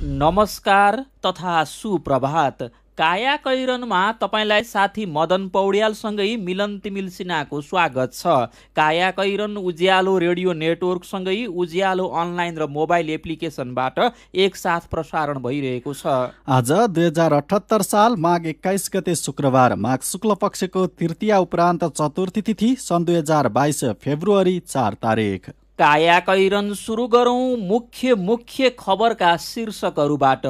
नमस्कार तथा सुप्रभात। काया कैरनमा तपाईलाई साथी मदन पौड्यालसँगै मिलन तिमिल सिन्हाको स्वागत छ। काया कैरन उज्यालो रेडियो नेटवर्कसँगै उज्यालो अनलाइन र मोबाइल एप्लिकेसनबाट एकसाथ प्रसारण भइरहेको छ। आज 2078 साल माघ 21 गते शुक्रबार, माघ शुक्ल पक्षको तृतीया उपरान्त चतुर्थी तिथि, सन् 2022 फेब्रुअरी 4 तारिक। काया कैरन सुरु गरौँ मुख्य खबरका शीर्षकहरूबाट।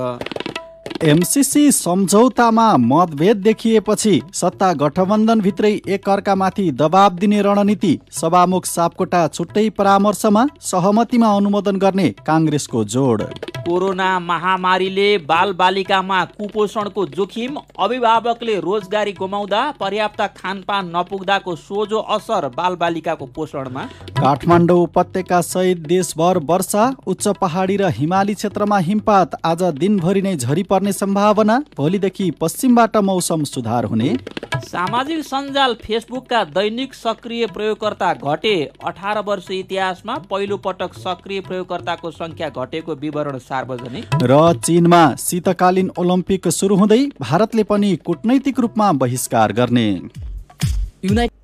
एमसीसी सम्झौतामा मतभेद देखिएपछि सत्ता गठबन्धनभित्रै एकअर्कामाथि दबाब दिने रणनीति, सभामुख सापकोटा छुट्टै परामर्शमा सहमतिमा अनुमोदन गर्ने काङ्ग्रेसको जोड। कोरोना महामारीले बालबालिकामा कुपोषणको जोखिम, अभिभावकले रोजगारी गुमाउँदा पर्याप्त खानपान नपुग्दाको सोझो असर बालबालिकाको पोषणमा। काठमाडौँ उपत्यका सहित देशभर वर्षा, उच्च पहाडी र हिमाली क्षेत्रमा हिमपात, आज दिनभरि नै झरी पर्ने सम्भावना, भोलिदेखि पश्चिमबाट मौसम सुधार हुने। सामाजिक सञ्जाल फेसबुकका दैनिक सक्रिय प्रयोगकर्ता घटे, 18 वर्ष इतिहासमा पहिलो पटक सक्रिय प्रयोगकर्ताको संख्या घटेको विवरण सार्वजनिक। र चीनमा शीतकालीन ओलम्पिक सुरु हुँदै भारतले पनि कूटनैतिक रूपमा बहिष्कार गर्ने।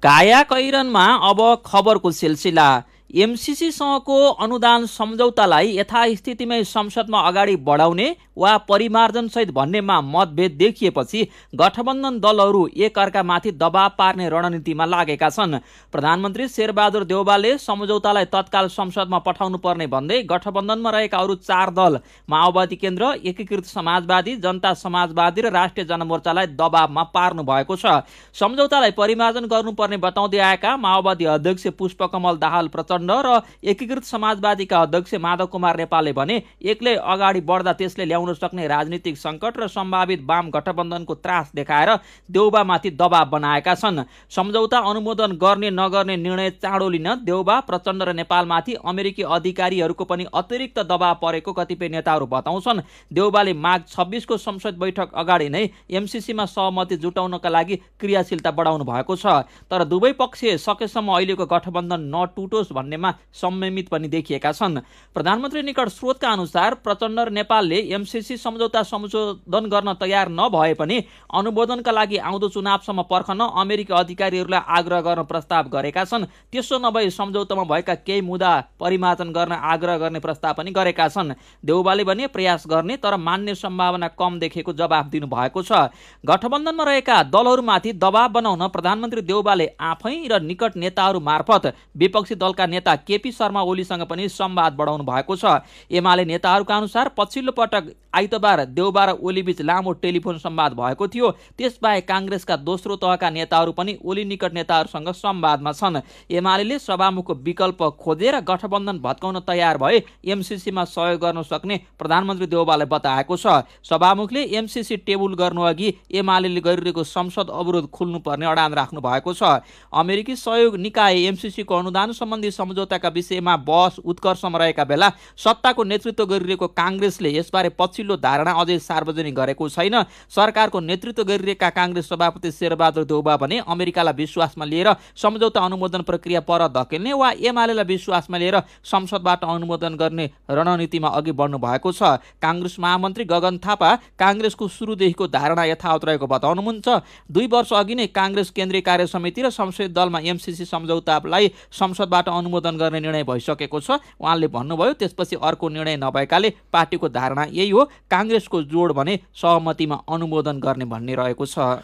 काया कैरनमा अब खबरको सिलसिला। एमसीसीसँगको अनुदान सम्झौतालाई यथास्थितिमै संसदमा अगाडि बढाउने वा परिमार्जन सहित भन्नेमा मतभेद देखिएपछि गठबन्धन दलहरू एकअर्कामाथि दबाब पार्ने रणनीतिमा लागेका छन्। प्रधानमन्त्री शेरबहादुर देउवाले सम्झौतालाई तत्काल संसदमा पठाउनु पर्ने भन्दै गठबन्धनमा रहेका अरू 4 दल माओवादी केन्द्र, एकीकृत समाजवादी, जनता समाजवादी र राष्ट्रिय जनमोर्चालाई दबाबमा पार्नु भएको छ। सम्झौतालाई परिमार्जन गर्नुपर्ने बताउँदै आएका माओवादी अध्यक्ष पुष्पकमल दाहाल प्रचण्ड र एकीकृत समाजवादीका अध्यक्ष माधव कुमार नेपालले भने एक्लै अगाडि बढ्दा त्यसले ल्याउन सक्ने राजनीतिक सङ्कट र सम्भावित वाम गठबन्धनको त्रास देखाएर देउबामाथि दबाब बनाएका छन्। सम्झौता अनुमोदन गर्ने नगर्ने निर्णय चाँडो लिन देउबा, प्रचण्ड र नेपालमाथि अमेरिकी अधिकारीहरूको पनि अतिरिक्त दबाब परेको कतिपय नेताहरू बताउँछन्। देउबाले माघ 26 को संसद बैठक अगाडि नै एमसीसीमा सहमति जुटाउनका लागि क्रियाशीलता बढाउनु भएको छ। तर दुवै पक्ष सकेसम्म अहिलेको गठबन्धन नटुटोस् भन्नेमा संयमित पनि देखिएका छन्। प्रधानमन्त्री निकट स्रोतका अनुसार प्रचण्ड र नेपालले एमसीसी सम्झौता संशोधन गर्न तयार नभए पनि अनुमोदनका लागि आउँदो चुनावसम्म पर्खन अमेरिकी अधिकारीहरूलाई आग्रह गर्न प्रस्ताव गरेका छन्। त्यसो नभए सम्झौतामा भएका केही मुद्दा परिमार्जन गर्न आग्रह गर्ने प्रस्ताव पनि गरेका छन्। देउबाले भने प्रयास गर्ने तर मान्ने सम्भावना कम देखेको जवाफ दिनु भएको छ। गठबन्धनमा रहेका दलहरूमाथि दबाव बनाउन प्रधानमन्त्री देउबाले आफै र निकट नेताहरू मार्फत विपक्षी दलका नेता केपी शर्मा ओलीसँग पनि संवाद बढाउनु भएको छ। एमाले नेताहरूका अनुसार पछिल्लो पटक आइतबार देउबा र ओली बीच लामो टेलिफोन संवाद भएको थियो। त्यसबाहेक काङ्ग्रेसका दोस्रो तहका नेताहरू पनि ओली निकट नेताहरूसँग संवादमा छन्। एमाले सभामुखको विकल्प खोजेर गठबन्धन भत्काउन तयार भए एमसीसीमा सहयोग गर्न सक्ने प्रधानमन्त्री देउबाले बताएको छ। सभामुखले एमसीसी टेबुल गर्नुअघि एमाले गरिरहेको संसद अवरोध खुल्नुपर्ने अडान राख्नु भएको छ। अमेरिकी सहयोग निकाय एमसीसीको अनुदान सम्बन्धी सम्झौताका विषयमा बहस उत्कर्षमा रहेका बेला सत्ताको नेतृत्व गरिरहेको काङ्ग्रेसले यसबारे पछिल्लो धारणा अझै सार्वजनिक गरेको छैन। सरकारको नेतृत्व गरिरहेका काङ्ग्रेस सभापति शेरबहादुर देउवा भने अमेरिकालाई विश्वासमा लिएर सम्झौता अनुमोदन प्रक्रिया पर धकेल्ने वा एमालेलाई विश्वासमा लिएर संसदबाट अनुमोदन गर्ने रणनीतिमा अघि बढ्नु भएको छ। काङ्ग्रेस महामन्त्री गगन थापा काङ्ग्रेसको सुरुदेखिको धारणा यथावत रहेको बताउनुहुन्छ। 2 वर्ष अघि नै काङ्ग्रेस केन्द्रीय कार्य समिति र संसदीय दलमा एमसीसी सम्झौतालाई संसदबाट अनुमोदन गर्ने निर्णय भइसकेको छ। उहाँले भन्नुभयो त्यसपछि अर्को निर्णय नभएकाले पार्टीको धारणा यही हो। काङ्ग्रेसको जोड भने सहमतिमा अनुमोदन गर्ने भन्ने रहेको छ।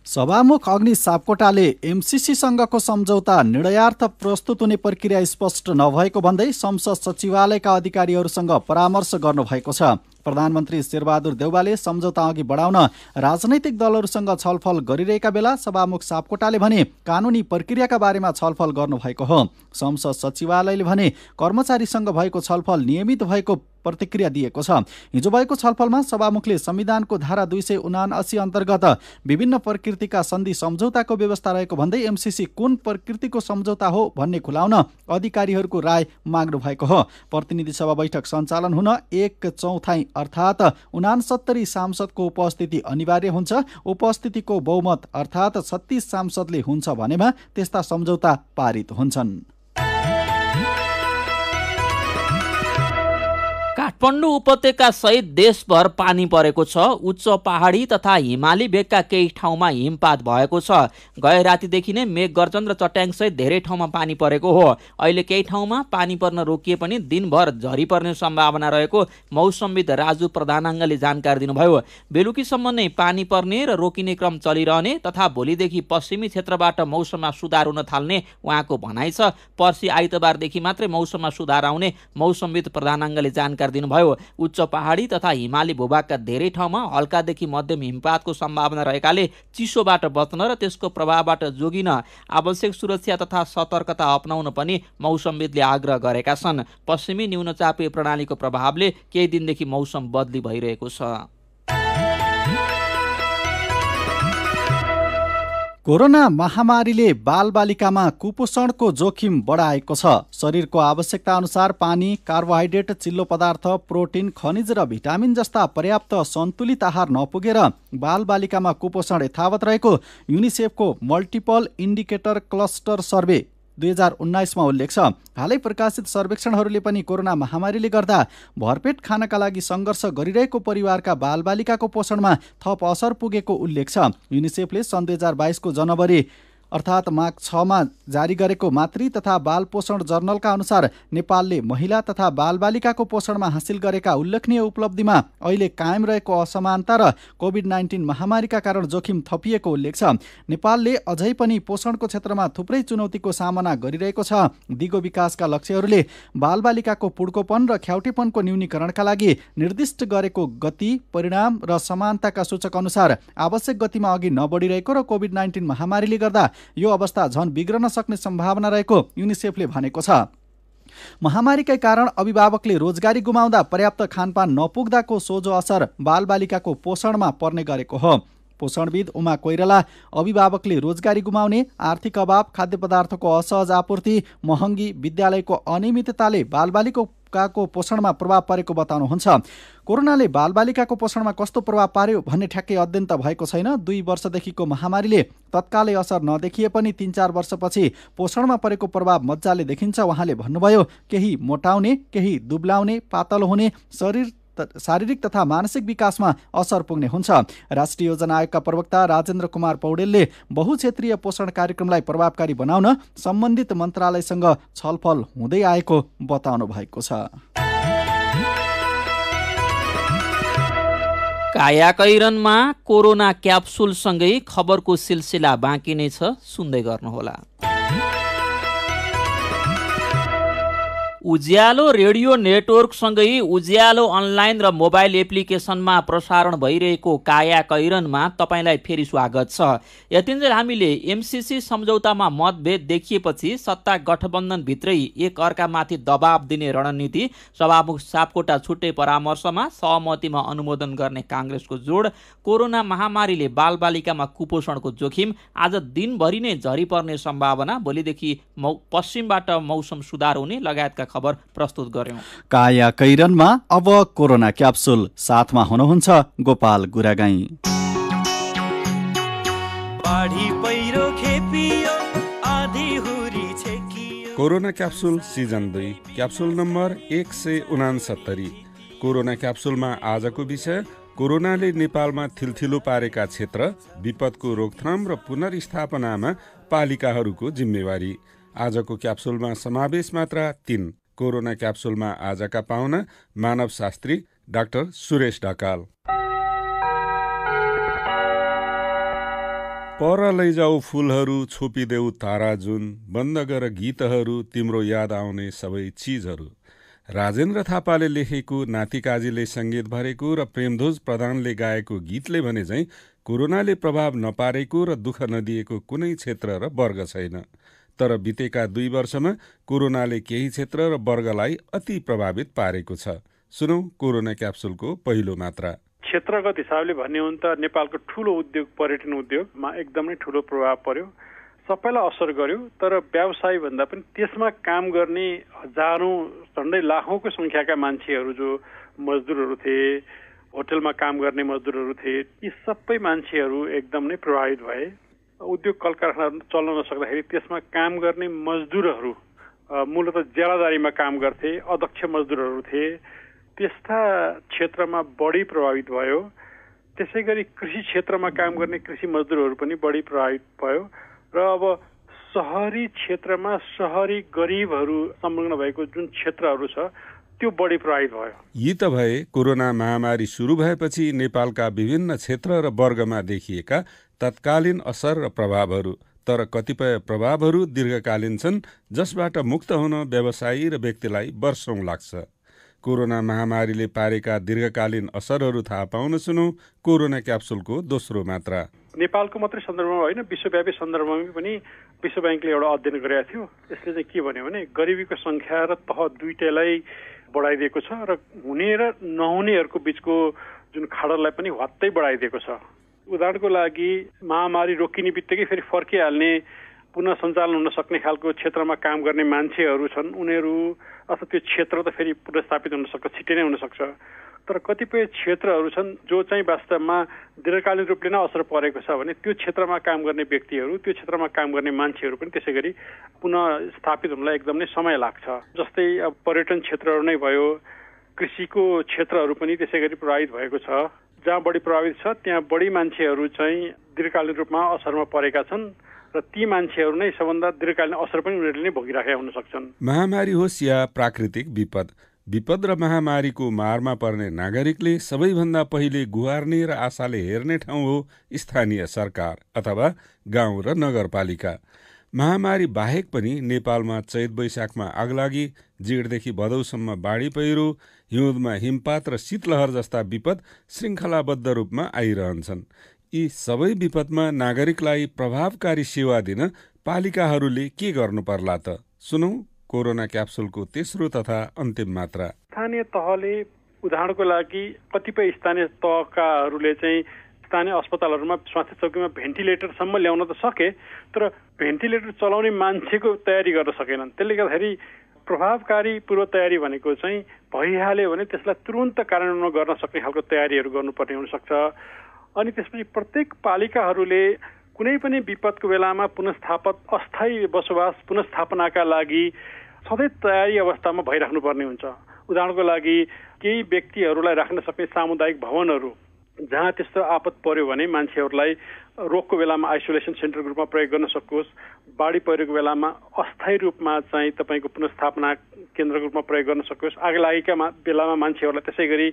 सभामुख अग्नि सापकोटाले एमसीसीसँगको सम्झौता निर्णयार्थ प्रस्तुत हुने प्रक्रिया स्पष्ट नभएको भन्दै संसद सचिवालयका अधिकारीहरूसँग परामर्श गर्नुभएको छ। प्रधानमन्त्री शेरबहादुर देउवाले सम्झौता अघि बढाउन राजनैतिक दलहरूसँग छलफल गरिरहेका बेला सभामुख सापकोटाले भने कानुनी प्रक्रियाका बारेमा छलफल गर्नुभएको हो। संसद सचिवालयले भने कर्मचारीसँग भएको छलफल नियमित भएको प्रतिक्रिया दिएको छ। हिजो भएको छलफलमा सभामुखले संविधानको धारा 279 अन्तर्गत विभिन्न प्रकृतिका सन्धि सम्झौताको व्यवस्था रहेको भन्दै एमसीसी कुन प्रकृतिको सम्झौता हो भन्ने खुलाउन अधिकारीहरूको राय माग्नु भएको हो। प्रतिनिधि सभा बैठक सञ्चालन हुन 1/4 अर्थात् 69 सांसदको उपस्थिति अनिवार्य हुन्छ। उपस्थितिको बहुमत अर्थात् 36 सांसदले हुन्छ भनेमा त्यस्ता सम्झौता पारित हुन्छन्। काठमाडौँ उपत्यका सहित देशभर पानी परेको छ। उच्च पहाडी तथा हिमाली भेगका केही ठाउँमा हिमपात भएको छ। गए रातिदेखि नै मेघ गर्जन र चट्याङ सहित धेरै ठाउँमा पानी परेको हो। अहिले केही ठाउँमा पानी पर्न रोकिए पनि दिनभर झरी पर्ने सम्भावना रहेको मौसमविद राजु प्रधानाङ्गले जानकारी दिनुभयो। बेलुकीसम्म नै पानी पर्ने र रोकिने क्रम चलिरहने तथा भोलिदेखि पश्चिमी क्षेत्रबाट मौसममा सुधार हुन थाल्ने उहाँको भनाइ छ। पर्सि आइतबारदेखि मात्रै मौसममा सुधार आउने मौसमविद प्रधानाङ्गले जानकारी दिनुभयो। उच्च पहाडी तथा हिमाली भूभागका धेरै ठाउँमा हल्कादेखि मध्यम हिमपातको सम्भावना रहेकाले चिसोबाट बच्न र त्यसको प्रभावबाट जोगिन आवश्यक सुरक्षा तथा सतर्कता अपनाउन पनि मौसमविदले आग्रह गरेका छन्। पश्चिमी न्यूनचापीय प्रणालीको प्रभावले केही दिनदेखि मौसम बदली भइरहेको छ। कोरोना महामारीले बालबालिकामा कुपोषणको जोखिम बढाएको छ। शरीरको आवश्यकता अनुसार पानी, कार्बोहाइड्रेट, चिल्लो पदार्थ, प्रोटिन, खनिज र भिटामिन जस्ता पर्याप्त सन्तुलित आहार नपुगेर बालबालिकामा कुपोषण यथावत रहेको युनिसेफको मल्टिपल इन्डिकेटर क्लस्टर सर्वे 2019मा उल्लेख छ। हालै प्रकाशित सर्वेक्षणहरूले पनि कोरोना महामारीले गर्दा भरपेट खानका लागि सङ्घर्ष गरिरहेको परिवारका बालबालिकाको पोषणमा थप असर पुगेको उल्लेख छ। युनिसेफले सन् 2022को जनवरी अर्थात् माघ 6मा जारी गरेको मातृ तथा बाल पोषण जर्नलका अनुसार नेपालले महिला तथा बालबालिकाको पोषणमा हासिल गरेका उल्लेखनीय उपलब्धिमा अहिले कायम रहेको असमानता र कोभिड-19 महामारीका कारण जोखिम थपिएको उल्लेख छ। नेपालले अझै पनि पोषणको क्षेत्रमा थुप्रै चुनौतीको सामना गरिरहेको छ। दिगो विकासका लक्ष्यहरूले बालबालिकाको पुड्कोपन र ख्याउटेपनको न्यूनीकरणका लागि निर्दिष्ट गरेको गति, परिणाम र समानताका सूचक अनुसार आवश्यक गतिमा अघि नबढिरहेको र कोभिड-19 महामारीले गर्दा यो अवस्था झन बिग्रन सक्ने सम्भावना रहेको युनिसेफले भनेको छ। महामारीकै कारण अभिभावकले रोजगारी गुमाउँदा पर्याप्त खानपान नपुग्दाको सोझो असर बालबालिकाको पोषणमा पर्ने गरेको हो। पोषणविद उमा कोइराला अभिभावकले रोजगारी गुमाउने, आर्थिक अभाव, खाद्य पदार्थको असहज आपूर्ति, महँगी, विद्यालयको अनियमितताले बालबालिकाको पोषणमा प्रभाव पारेको बताउनुहुन्छ। कोरोनाले बालबालिकाको पोषणमा कस्तो प्रभाव पार्यो भन्ने ठ्याक्कै अध्ययन त भएको छैन। 2 वर्षदेखिको महामारीले तत्कालै असर नदेखिए पनि 3-4 वर्षपछि पोषणमा परेको प्रभाव मजाले देखिन्छ। उहाँले भन्नुभयो, केही मोटाउने, केही दुब्लाउने, पातलो हुने, शारीरिक तथा मानसिक विकासमा असर पुग्ने हुन्छ। राष्ट्रिय योजना आयोगका प्रवक्ता राजेन्द्र कुमार पौडेलले बहुक्षेत्रीय पोषण कार्यक्रमलाई प्रभावकारी बनाउन सम्बन्धित मन्त्रालयसँग छलफल हुँदै आएको बताउनु भएको छ। कायाकैरनमा कोरोना क्याप्सुलसँगै खबरको सिलसिला बाँकी नै छ, सुन्दै गर्नुहोला। उज्यालो रेडियो नेटवर्कसँगै उज्यालो अनलाइन र मोबाइल एप्लिकेसनमा प्रसारण भइरहेको कायाकैरनमा तपाईँलाई फेरि स्वागत छ। यतिन्जेल हामीले एमसीसी सम्झौतामा मतभेद देखिएपछि सत्ता गठबन्धनभित्रै एक अर्कामाथि दबाब दिने रणनीति, सभामुख सापकोटा छुट्टै परामर्शमा सहमतिमा अनुमोदन गर्ने काङ्ग्रेसको जोड, कोरोना महामारीले बालबालिकामा कुपोषणको जोखिम, आज दिनभरि नै झरी पर्ने सम्भावना, भोलिदेखि पश्चिमबाट मौसम सुधार हुने लगायतका खबर प्रस्तुत गर्यौं। कायाकैरनमा अब कोरोना क्याप्सुल, साथमा हुनुहुन्छ Gopal Guragain. Corona capsule season 2, capsule number 169। Corona क्याप्सुलमा आजको विषय कोरोनाले नेपालमा थिलथिलो पारेका क्षेत्र, विपदको रोकथाम र पुनर्स्थापनामा पालिकाहरूको जिम्मेवारी। आजको क्याप्सुलमा समावेश मात्रा 3। कोरोना क्याप्सुलमा आजका पाहुना मानवशास्त्री डाक्टर सुरेश ढकाल। पर लैजाऊ फुलहरू, छोपिदेऊ तारा जुन, बन्द गर गीतहरू, तिम्रो याद आउने सबै चिजहरू। राजेन्द्र थापाले लेखेको, नातिकाजीले सङ्गीत भरेको र प्रेमध्वज प्रधानले गाएको गीतले भने चाहिँ कोरोनाले प्रभाव नपारेको र दुःख नदिएको कुनै क्षेत्र र वर्ग छैन। तर बितेका 2 वर्षमा कोरोनाले केही क्षेत्र र वर्गलाई अति प्रभावित पारेको छ। सुनौ कोरोना क्याप्सुलको पहिलो मात्रा। क्षेत्रगत हिसाबले भन्ने हो भने त नेपालको ठुलो उद्योग, पर्यटन उद्योगमा एकदमै ठुलो प्रभाव पर्यो, सबैलाई असर गर्यो। तर व्यवसाय भन्दा पनि त्यसमा काम गर्ने हजारौं, झन्डै लाखौंको संख्याका मान्छेहरू जो मजदुरहरू थिए, होटलमा काम गर्ने मजदुरहरू थिए, यी सबै मान्छेहरू एकदम नै प्रभावित भए। उद्योग कल कारखाना चल्न नसक्दाखेरि त्यसमा काम गर्ने मजदुरहरू मूलतः ज्यालादारीमा काम गर्थे, अदक्ष मजदुरहरू थिए, त्यस्ता क्षेत्रमा बढी प्रभावित भयो। त्यसै गरी कृषि क्षेत्रमा काम गर्ने कृषि मजदुरहरू पनि बढी प्रभावित भयो र अब सहरी क्षेत्रमा सहरी गरिबहरू संलग्न भएको जुन क्षेत्रहरू छ त्यो बढी प्रभावित भयो। यी त भए कोरोना महामारी सुरु भएपछि नेपालका विभिन्न क्षेत्र र वर्गमा देखिएका तत्कालीन असर र प्रभावहरू। तर कतिपय प्रभावहरू दीर्घकालीन छन्, जसबाट मुक्त हुन व्यवसायी र व्यक्तिलाई वर्षौं लाग्छ। कोरोना महामारीले पारेका दीर्घकालीन असरहरू थाहा पाउन सुनौ कोरोना क्याप्सुलको दोस्रो मात्रा। नेपालको मात्रै सन्दर्भमा होइन, विश्वव्यापी सन्दर्भमा पनि विश्व ब्याङ्कले एउटा अध्ययन गरेको थियो। यसले चाहिँ के भन्यो भने गरिबीको संख्या र तह दुईटैलाई बढाइदिएको छ र हुने र नहुनेहरूको बीचको जुन खाडललाई पनि हत्तै बढाइदिएको छ। उदाहरणको लागि महामारी रोकिने बित्तिकै फेरि फर्किहाल्ने, पुनः सञ्चालन हुन सक्ने खालको क्षेत्रमा काम गर्ने मान्छेहरू छन्, उनीहरू अथवा त्यो क्षेत्र त फेरि पुनर्स्थापित हुन सक्छ, छिट्टै नै हुन सक्छ। तर कतिपय क्षेत्रहरू छन् जो चाहिँ वास्तवमा दीर्घकालीन रूपले नै असर परेको छ भने त्यो क्षेत्रमा काम गर्ने व्यक्तिहरू, त्यो क्षेत्रमा काम गर्ने मान्छेहरू पनि त्यसै गरी पुनः स्थापित हुनलाई एकदम नै समय लाग्छ। जस्तै अब पर्यटन क्षेत्रहरू नै भयो, कृषिको क्षेत्रहरू पनि त्यसै गरी प्रभावित भएको छ। जहाँ बढी प्रभावित छ त्यहाँ बढी मान्छेहरू चाहिँ दीर्घकालीन रूपमा असरमा परेका छन् र ती मान्छेहरू नै सबभन्दा दीर्घकालीन असर पनि उनीहरूले नै भोगिराखेका हुन सक्छन्। महामारी होस् या प्राकृतिक विपद र महामारीको मारमा पर्ने नागरिकले सबैभन्दा पहिले गुहार्ने र आशाले हेर्ने ठाउँ हो स्थानीय सरकार अथवा गाउँ र नगरपालिका। महामारी बाहेक पनि नेपालमा चैत वैशाखमा आगलागी, जेठदेखि भदौसम्म बाढी पहिरो, हिउँदमा हिमपात र शीतलहर जस्ता विपद श्रृङ्खलाबद्ध रूपमा आइरहन्छन्। यी सबै विपदमा नागरिकलाई प्रभावकारी सेवा दिन पालिकाहरूले के गर्नु पर्ला त? सुनौ कोरोना क्याप्सुलको तेस्रो तथा अन्तिम मात्रा। स्थानीय तहले उदाहरणको लागि कतिपय स्थानीय तहकाहरूले चाहिँ स्थानीय अस्पतालहरूमा स्वास्थ्य चौकीमा भेन्टिलेटरसम्म ल्याउन त सके, तर भेन्टिलेटर चलाउने मान्छेको तयारी गर्न सकेनन्। त्यसले गर्दाखेरि प्रभावकारी पूर्व तयारी भनेको चाहिँ भइहाल्यो भने त्यसलाई तुरुन्त कार्यान्वयन गर्न सक्ने खालको तयारीहरू गर्नुपर्ने हुनसक्छ। अनि त्यसपछि प्रत्येक पालिकाहरूले कुनै पनि विपदको बेलामा अस्थायी बसोबास पुनर्स्थापनाका लागि सधैँ तयारी अवस्थामा भइराख्नुपर्ने हुन्छ। उदाहरणको लागि केही व्यक्तिहरूलाई राख्न सक्ने सामुदायिक भवनहरू, जहाँ त्यस्तो आपत पर्यो भने मान्छेहरूलाई रोगको बेलामा आइसोलेसन सेन्टरको रूपमा प्रयोग गर्न सकोस्, बाढी पहिरोको बेलामा अस्थायी रूपमा चाहिँ तपाईँको पुनर्स्थापना केन्द्रको रूपमा प्रयोग गर्न सकोस्, आगलागीका बेलामा मान्छेहरूलाई त्यसै गरी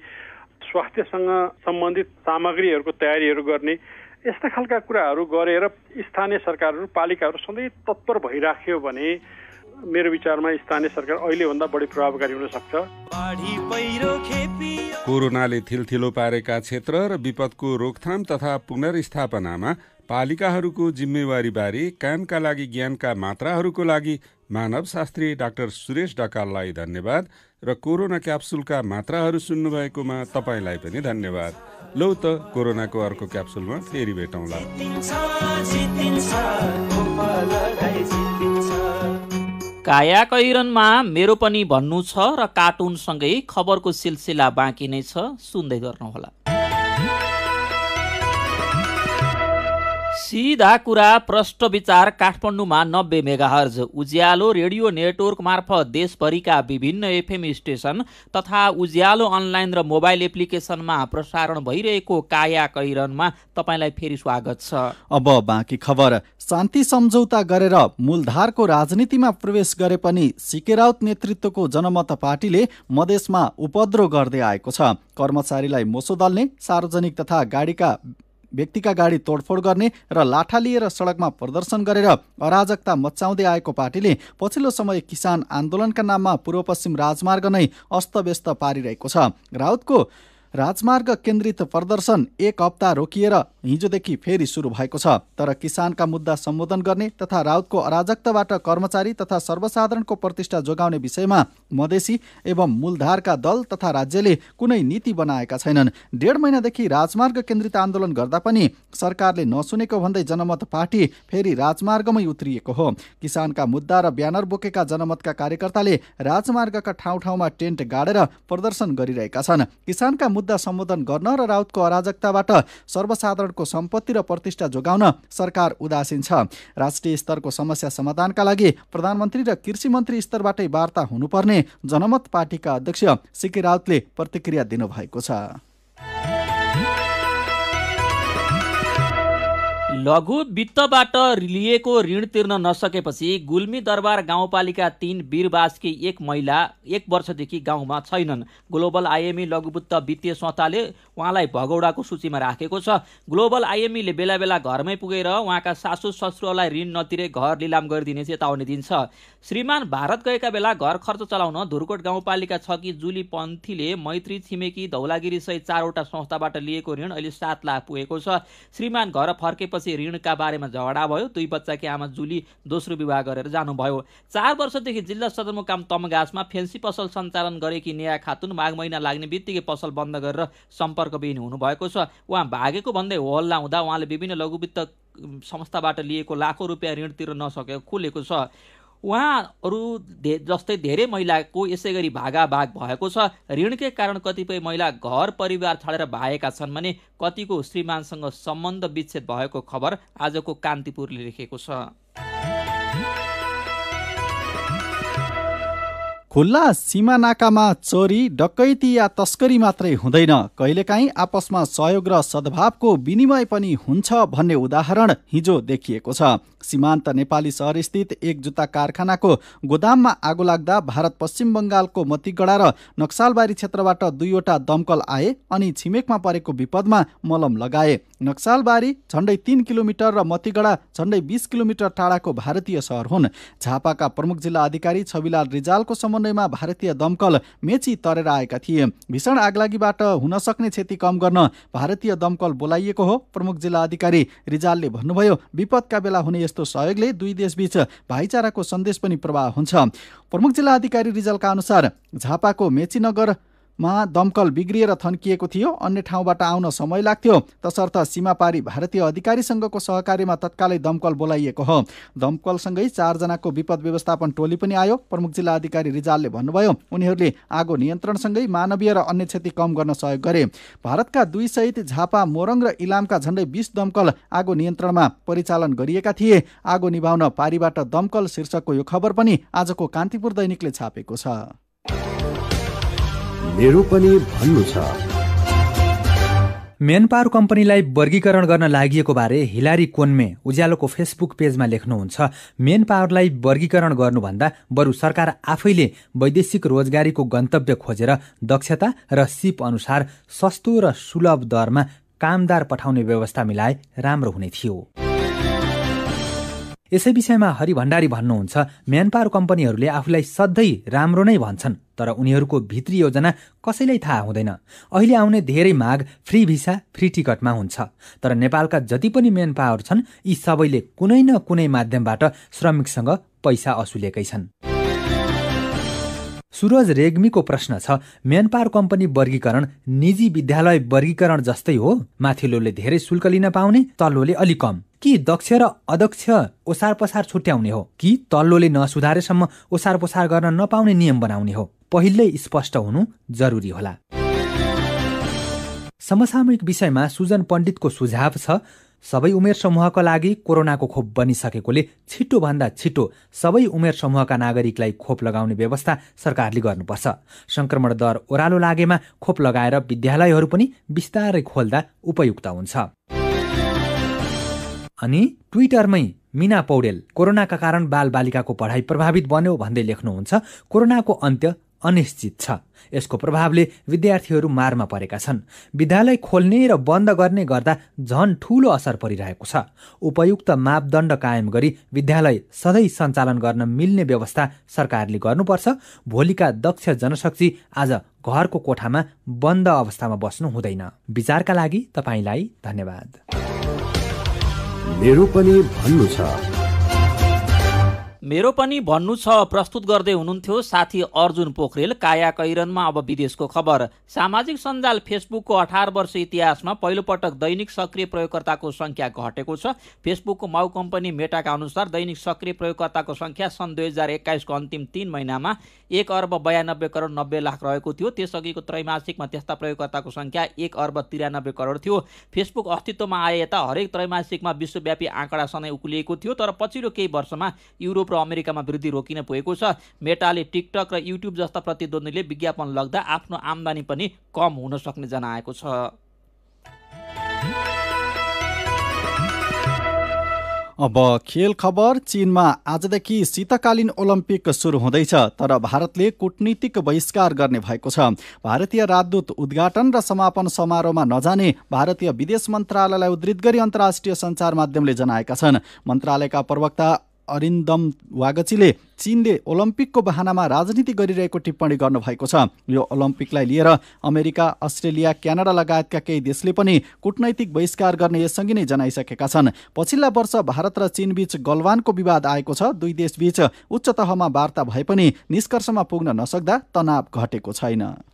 स्वास्थ्यसँग सम्बन्धित सामग्रीहरूको तयारीहरू गर्ने, यस्ता खालका कुराहरू गरेर स्थानीय सरकारहरू पालिकाहरू सधैँ तत्पर भइराख्यो भने मेरो विचारमा स्थानीय सरकार अहिलेभन्दा बढी प्रभावकारी हुन सक्छ। कोरोनाले थिलथिलो पारेका क्षेत्र र विपदको रोकथाम तथा पुनर्स्थापनामा पालिकाहरूको जिम्मेवारी बारे कामका लागि ज्ञानका मात्राहरूको लागि मानवशास्त्री डाक्टर सुरेश ढकाललाई धन्यवाद र कोरोना क्याप्सुलका मात्राहरू सुन्नुभएकोमा तपाईँलाई पनि धन्यवाद। लौ त कोरोनाको अर्को क्याप्सुलमा फेरि भेटौँला। काया कैरनमा मेरो पनि भन्नु छ र कार्टुनसँगै खबरको सिलसिला बाँकी नै छ, सुन्दै गर्नुहोला। सीधा कुरा प्रष्ट विचार काठमाडौँमा 90 मेगाहर्ज उज्यालो रेडियो नेटवर्क मार्फत देशभरिका विभिन्न एफएम स्टेशन तथा उज्यालो अनलाइन र मोबाइल एप्लिकेसनमा प्रसारण भइरहेको काया कैरनमा तपाईलाई फेरि स्वागत छ। अब बाँकी खबर। शान्ति सम्झौता गरेर मूलधारको राजनीतिमा प्रवेश गरे पनि सीके राउत नेतृत्वको जनमत पार्टीले मधेसमा उपद्रो गर्दै आएको छ। कर्मचारीलाई मोसो दल्ने, सार्वजनिक तथा व्यक्तिका गाडी तोडफोड गर्ने र लाठा लिएर सडकमा प्रदर्शन गरेर अराजकता मच्चाउँदै आएको पार्टीले पछिल्लो समय किसान आन्दोलनका नाममा पूर्व पश्चिम राजमार्ग नै अस्तव्यस्त पारिरहेको छ। राउतको राजमार्ग केन्द्रित प्रदर्शन एक हप्ता रोकिएर हिजोदेखि फेरि सुरु भएको छ। तर किसानका मुद्दा सम्बोधन गर्ने तथा राउतको अराजकताबाट कर्मचारी तथा सर्वसाधारणको प्रतिष्ठा जोगाउने विषयमा मधेसी एवं मूलधारका दल तथा राज्यले कुनै नीति बनाएका छैनन्। 1.5 महिनादेखि राजमार्ग केन्द्रित आन्दोलन गर्दा पनि सरकारले नसुनेको भन्दै जनमत पार्टी फेरि राजमार्गमै उत्रिएको हो। किसानका मुद्दा र ब्यानर बोकेका जनमतका कार्यकर्ताले राजमार्गका ठाउँ ठाउँमा टेन्ट गाडेर प्रदर्शन गरिरहेका छन्। किसानका मुद्दा सम्बोधन गर्न र राउतको अराजकताबाट सर्वसाधारणको स्तरको सम्पत्ति र प्रतिष्ठा जोगाउन सरकार उदासीन छ। राष्ट्रिय स्तरको समस्या समाधानका लागि प्रधानमन्त्री र कृषि मन्त्री स्तरबाटै वार्ता हुनुपर्ने जनमत पार्टीका अध्यक्ष सीके राउतले प्रतिक्रिया दिनुभएको छ। लघु वित्तबाट लिएको ऋण तिर्न नसकेपछि गुल्मी दरबार गाउँपालिका 3 वीरबासकी एक महिला 1 वर्षदेखि गाउँमा छैनन्। ग्लोबल आइएमई लघु वित्त वित्तीय संस्थाले उहाँलाई भगौडाको सूचीमा राखेको छ। ग्लोबल आइएमईले बेला बेला घरमै पुगेर उहाँका सासू ससुरालाई ऋण नतिरे घर लिलाम गरिदिने चेतावनी दिन्छ। श्रीमान भारत गएका बेला घर खर्च चलाउन धुरकोट गाउँपालिका 6 की जुली पन्थीले मैत्री छिमेकी धौलागिरी सहित 4वटा संस्थाबाट लिएको ऋण अहिले 7 लाख पुगेको छ। श्रीमान घर फर्केपछि ऋणका बारेमा झगडा भयो। 2 बच्चाकी आमा जुली दोस्रो विवाह गरेर जानुभयो। 4 वर्षदेखि जिल्ला सदरमुकाम तमघासमा फेन्सी पसल सञ्चालन गरेकी नेहा खातुन माघ महिना लाग्ने बित्तिकै पसल बन्द गरेर सम्पर्कविहीन हुनुभएको छ। उहाँ भागेको भन्दै होहल्ला हुँदा उहाँले विभिन्न लघुवित्त संस्थाबाट लिएको लाखौँ रुपियाँ ऋण तिर्न नसकेको खुलेको छ। उहाँहरू जस्तै धेरै महिलाको यसै गरी भागाभाग भएको छ। ऋणकै कारण कतिपय महिला घर परिवार छाडेर भागेका छन् भने कतिको श्रीमानसँग सम्बन्ध विच्छेद भएको खबर आजको कान्तिपुरले लेखेको छ। खुल्ला सीमानाकामा चोरी डकैती या तस्करी मात्रै हुँदैन, कहिलेकाहीँ आपसमा सहयोग र सद्भावको विनिमय पनि हुन्छ भन्ने उदाहरण हिजो देखिएको छ। सीमान्त नेपाली शहर स्थित एक जुत्ता कारखानाको गोदाममा आगो लाग्दा भारत पश्चिम बङ्गालको मतिगढा र नक्सलबारी क्षेत्रबाट 2वटा दमकल आए अनि छिमेकमा परेको विपदमा मलम लगाए। नक्सलबारी झण्डै 3 किलोमिटर र मतिगढा झण्डै 20 किलोमिटर टाढाको भारतीय शहर हुन्। झापाका प्रमुख जिल्ला अधिकारी छविलाल रिजालको समन्वयमा भारतीय दमकल मेची तरेर आएका थिए। भीषण आगलागीबाट हुन सक्ने क्षति कम गर्न भारतीय दमकल बोलाइएको हो। प्रमुख जिल्ला अधिकारी रिजालले भन्नुभयो, विपदका बेला हुने यस्तो सहयोगले दुई देशबीच भाइचाराको सन्देश पनि प्रवाह हुन्छ। प्रमुख जिल्ला अधिकारी रिजालका अनुसार झापाको मेचीनगरमा दमकल बिग्रिएर थन्किएको थियो। अन्य ठाउँबाट आउन समय लाग्थ्यो, तसर्थ सीमापारी भारतीय अधिकारीसँगको सहकार्यमा तत्कालै दमकल बोलाइएको हो। दमकलसँगै 4 जनाको विपद व्यवस्थापन टोली पनि आयो। प्रमुख जिल्ला अधिकारी रिजालले भन्नुभयो, उनीहरूले आगो नियन्त्रणसँगै मानवीय र अन्य क्षति कम गर्न सहयोग गरे। भारतका 2 सहित झापा, मोरङ र इलामका झण्डै 20 दमकल आगो नियन्त्रणमा परिचालन गरिएका थिए। आगो निभाउन पारीबाट दमकल शीर्षकको यो खबर पनि आजको कान्तिपुर दैनिकले छापेको छ। मेरो पनि भन्नु छ। मेनपावर कम्पनीलाई वर्गीकरण गर्न लागि बारे हिलारी कोन्मे उज्यालोको फेसबुक पेजमा लेख्नुहुन्छ, मेनपावरलाई वर्गीकरण गर्नुभन्दा बरु सरकार आफैले वैदेशिक रोजगारीको गन्तव्य खोजेर दक्षता र सिप अनुसार सस्तो र सुलभ दरमा कामदार पठाउने व्यवस्था मिलाए राम्रो हुने थियो। यसै विषयमा हरि भण्डारी भन्नुहुन्छ, म्यानपावर कम्पनीहरूले आफूलाई सधैँ राम्रो नै भन्छन्, तर उनीहरूको भित्री योजना कसैलाई थाहा हुँदैन। अहिले आउने धेरै माग फ्री भिसा फ्री टिकटमा हुन्छ, तर नेपालका जति पनि म्यानपावर छन् यी सबैले कुनै न कुनै माध्यमबाट श्रमिकसँग पैसा असुलेकै छन्। सुरज रेग्मीको प्रश्न छ, म्यानपावर कम्पनी वर्गीकरण निजी विद्यालय वर्गीकरण जस्तै हो? माथिल्लोले धेरै शुल्क लिन पाउने, तल्लोले अलि कम। कि दक्ष र अदक्ष ओसार पसार छुट्याउने हो, कि तल्लोले नसुधारेसम्म ओसार पसार गर्न नपाउने नियम बनाउने हो? पहिल्यै स्पष्ट हुनु जरुरी होला। समसामयिक विषयमा सुजन पण्डितको सुझाव छ, सबै उमेर समूहका लागि कोरोनाको खोप बनिसकेकोले छिटोभन्दा छिटो सबै उमेर समूहका नागरिकलाई खोप लगाउने व्यवस्था सरकारले गर्नुपर्छ। संक्रमण दर ओह्रालो लागेमा खोप लगाएर विद्यालयहरू पनि बिस्तारै खोल्दा उपयुक्त हुन्छ। अनि ट्विटरमै मीना पौडेल, कोरोनाका कारण बालबालिकाको पढाइ प्रभावित बन्यो भन्दै लेख्नुहुन्छ, कोरोनाको अन्त्य अनिश्चित छ, यसको प्रभावले विद्यार्थीहरू मारमा परेका छन्। विद्यालय खोल्ने र बन्द गर्ने गर्दा झन ठूलो असर परिरहेको छ। उपयुक्त मापदण्ड कायम गरी विद्यालय सधैँ सञ्चालन गर्न मिल्ने व्यवस्था सरकारले गर्नुपर्छ। भोलिका दक्ष जनशक्ति आज घरको कोठामा बन्द अवस्थामा बस्नु हुँदैन। विचारका लागि तपाईलाई धन्यवाद। मेरो पनि भन्नु छ। मेरो पनि भन्नु छ प्रस्तुत गर्दै हुनुहुन्थ्यो साथी अर्जुन पोखरेल। काया कैरनमा अब विदेशको खबर। सामाजिक सञ्जाल फेसबुकको 18 वर्ष इतिहासमा पहिलोपटक दैनिक सक्रिय प्रयोगकर्ताको संख्या घटेको छ। फेसबुकको माउ कम्पनी मेटाका अनुसार दैनिक सक्रिय प्रयोगकर्ताको संख्या सन् 2021 को अन्तिम 3 महिनामा 1,92,90,00,000 रहेको थियो। त्यसअघिको त्रैमासिकमा त्यस्ता प्रयोगकर्ताको संख्या 1,93,00,000 थियो। फेसबुक अस्तित्वमा आए यता हरेक त्रैमासिकमा विश्वव्यापी आँकडा सधैँ उक्लिएको थियो, तर पछिल्लो केही वर्षमा युरोप र अमेरिकामा वृद्धि रोकिन पुगेको छ। मेटाले टिकटक र युट्युब जस्ता प्रतिद्वन्दीले विज्ञापन लग्दा आफ्नो आम्दानी पनि कम हुन सक्ने जनाएको छ। अब खेल खबर। चीनमा आजदेखि शीतकालीन ओलम्पिक सुरु हुँदैछ, तर भारतले कूटनीतिक बहिष्कार गर्ने भएको छ। भारतीय राजदूत उद्घाटन र समापन समारोहमा नजाने भारतीय विदेश मन्त्रालयलाई उद्धृत गरी अन्तर्राष्ट्रिय सञ्चार माध्यमले जनाएका छन्। मन्त्रालयका प्रवक्ता अरिन्दम वागचीले चीनले ओलम्पिकको बहानामा राजनीति गरिरहेको टिप्पणी गर्नुभएको छ। यो ओलम्पिकलाई लिएर अमेरिका, अस्ट्रेलिया, क्यानाडा लगायतका केही देशले पनि कूटनैतिक बहिष्कार गर्ने यसअघि नै जनाइसकेका छन्। पछिल्ला वर्ष भारत र चीनबीच गलवानको विवाद आएको छ। दुई देशबीच उच्च तहमा वार्ता भए पनि निष्कर्षमा पुग्न नसक्दा तनाव घटेको छैन।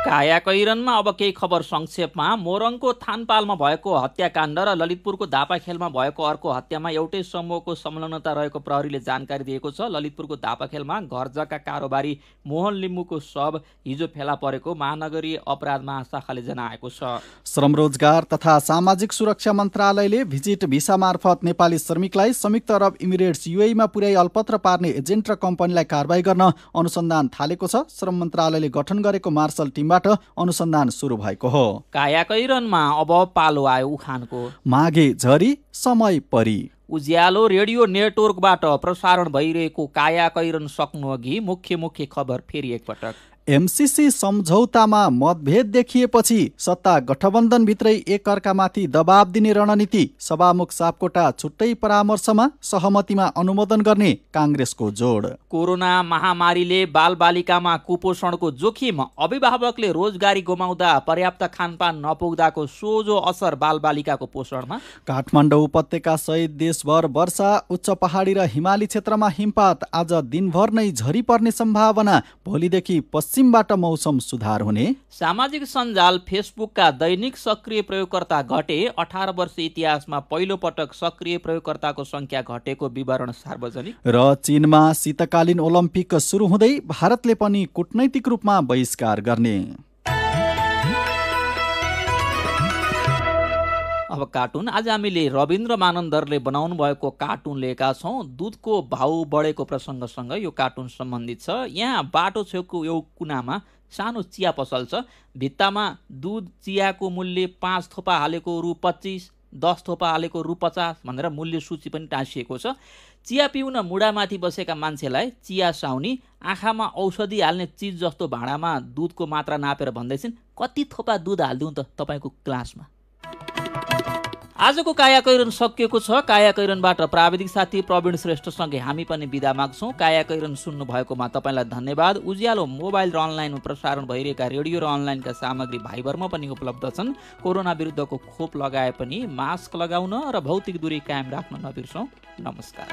काया कैरनमा अब केही खबर संक्षेपमा। मोरङको थानपालमा भएको हत्याकाण्ड र ललितपुरको धापाखेलमा भएको अर्को हत्यामा एउटै समूहको संलग्नता रहेको प्रहरीले जानकारी दिएको छ। ललितपुरको धापाखेलमा घरजग्गा कारोबारी मोहन लिम्बुको शव हिजो फेला परेको महानगरीय अपराध महाशाखाले जनाएको छ। श्रम रोजगार तथा सामाजिक सुरक्षा मन्त्रालयले भिजिट भिसा मार्फत नेपाली श्रमिकलाई संयुक्त अरब इमिरेट्स युएईमा पुर्याई अलपत्र पार्ने एजेन्ट र कम्पनीलाई कारबाही गर्न अनुसन्धान थालेको छ। श्रम मन्त्रालयले गठन गरेको मार्शल टिमबाट अनुसन्धान सुरु भएको हो। काया कैरनमा अब पालो आयो उखानको। माघे झरी समय परी। उज्यालो रेडियो नेटवर्कबाट प्रसारण भइरहेको काया कैरन सक्नु अघि मुख्य खबर फेरि एकपटक। एमसीसी सम्झौतामा मतभेद देखिएपछि सत्ता गठबन्धनभित्रै एकअर्कामाथि दबाब दिने रणनीति। सभामुख सापकोटा छुट्टै परामर्शमा सहमतिमा अनुमोदन गर्ने काङ्ग्रेसको जोड। कोरोना महामारीले बालबालिकामा कुपोषणको जोखिम। अभिभावकले रोजगारी गुमाउँदा पर्याप्त खानपान नपुग्दाको सोझो असर बालबालिकाको पोषणमा। काठमाडौँ उपत्यका सहित देशभर वर्षा, उच्च पहाडी र हिमाली क्षेत्रमा हिमपात। आज दिनभर नै झरी पर्ने सम्भावना। भोलिदेखि पश्चिमबाट मौसम सुधार हुने। सामाजिक सञ्जाल फेसबुकका दैनिक सक्रिय प्रयोगकर्ता घटे। 18 वर्ष इतिहासमा पहिलो पटक सक्रिय प्रयोगकर्ताको संख्या घटेको विवरण सार्वजनिक। र चीनमा शीतकालीन ओलम्पिक सुरु हुँदै भारतले पनि कूटनैतिक रूपमा बहिष्कार गर्ने। अब कार्टुन। आज हामीले रविन्द्र मानन्दरले बनाउनु भएको कार्टुन लिएका छौँ। दुधको भाउ बढेको प्रसङ्गसँग यो कार्टुन सम्बन्धित छ। यहाँ बाटो छेउको यो कुनामा सानो चिया पसल छ। भित्तामा दुध चियाको मूल्य 5 थोपा हालेको रु 25, 10 थोपा हालेको रु 50 भनेर मूल्य सूची पनि टाँसिएको छ। चिया पिउन मुढामाथि बसेका मान्छेलाई चिया साउनी आँखामा औषधि हाल्ने चिज जस्तो भाँडामा दुधको मात्रा नापेर भन्दैछन्, कति थोपा दुध हालिदिउँ त तपाईँको ग्लासमा। आजको काया कैरन सकिएको छ। काया कैरनबाट प्राविधिक साथी प्रवीण श्रेष्ठसँगै हामी पनि बिदा माग्छौँ। काया कैरन सुन्नु भएकोमा तपाईँलाई धन्यवाद। उज्यालो मोबाइल र अनलाइनमा प्रसारण भइरहेका रेडियो र अनलाइनका सामग्री भाइबरमा पनि उपलब्ध छन्। कोरोना विरुद्धको खोप लगाए पनि मास्क लगाउन र भौतिक दूरी कायम राख्न नबिर्सौँ। नमस्कार।